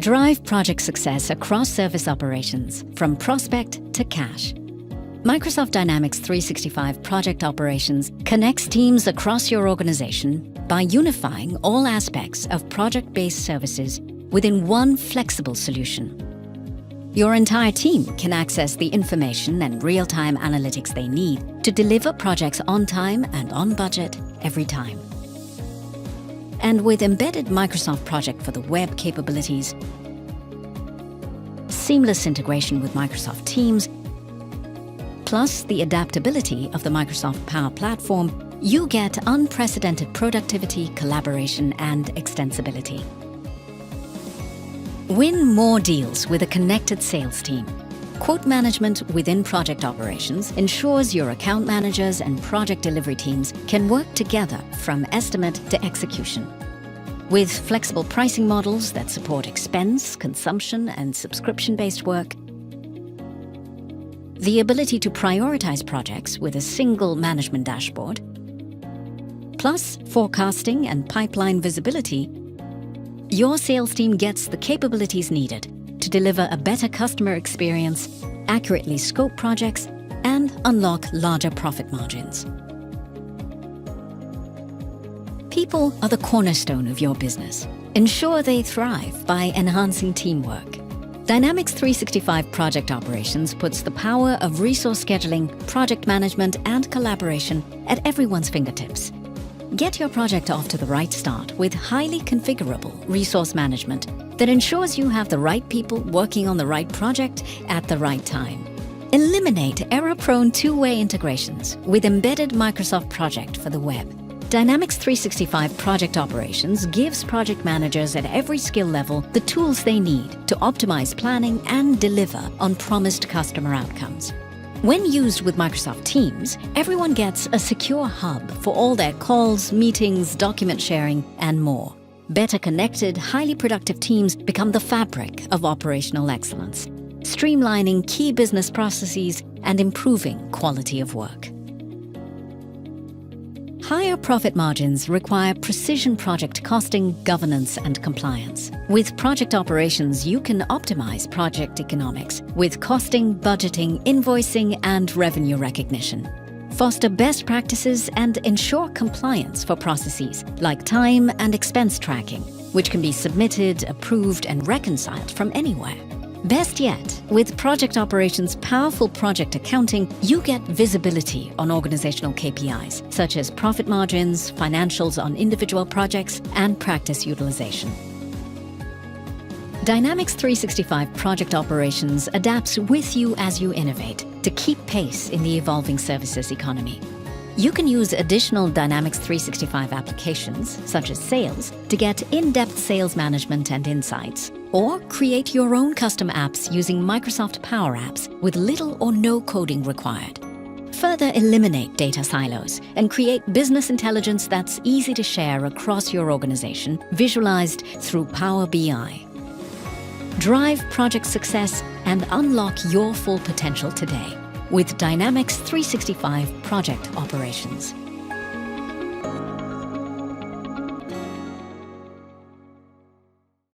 Drive project success across service operations, from prospect to cash. Microsoft Dynamics 365 Project Operations connects teams across your organization by unifying all aspects of project-based services within one flexible solution. Your entire team can access the information and real-time analytics they need to deliver projects on time and on budget every time. And with embedded Microsoft Project for the Web capabilities, seamless integration with Microsoft Teams, plus the adaptability of the Microsoft Power Platform, you get unprecedented productivity, collaboration, and extensibility. Win more deals with a connected sales team. Quote management within project operations ensures your account managers and project delivery teams can work together from estimate to execution. With flexible pricing models that support expense, consumption, and subscription-based work, the ability to prioritize projects with a single management dashboard, plus forecasting and pipeline visibility, your sales team gets the capabilities needed to deliver a better customer experience, accurately scope projects, and unlock larger profit margins. People are the cornerstone of your business. Ensure they thrive by enhancing teamwork. Dynamics 365 Project Operations puts the power of resource scheduling, project management, and collaboration at everyone's fingertips. Get your project off to the right start with highly configurable resource management that ensures you have the right people working on the right project at the right time. Eliminate error-prone two-way integrations with embedded Microsoft Project for the Web. Dynamics 365 Project Operations gives project managers at every skill level the tools they need to optimize planning and deliver on promised customer outcomes. When used with Microsoft Teams, everyone gets a secure hub for all their calls, meetings, document sharing, and more. Better connected, highly productive teams become the fabric of operational excellence, streamlining key business processes and improving quality of work. Higher profit margins require precision project costing, governance, and compliance. With project operations, you can optimize project economics with costing, budgeting, invoicing, and revenue recognition. Foster best practices and ensure compliance for processes like time and expense tracking, which can be submitted, approved, and reconciled from anywhere. Best yet, with Project Operations' powerful project accounting, you get visibility on organizational KPIs, such as profit margins, financials on individual projects, and practice utilization. Dynamics 365 Project Operations adapts with you as you innovate to keep pace in the evolving services economy. You can use additional Dynamics 365 applications, such as Sales, to get in-depth sales management and insights, or create your own custom apps using Microsoft Power Apps with little or no coding required. Further eliminate data silos and create business intelligence that's easy to share across your organization, visualized through Power BI. Drive project success and unlock your full potential today with Dynamics 365 Project Operations.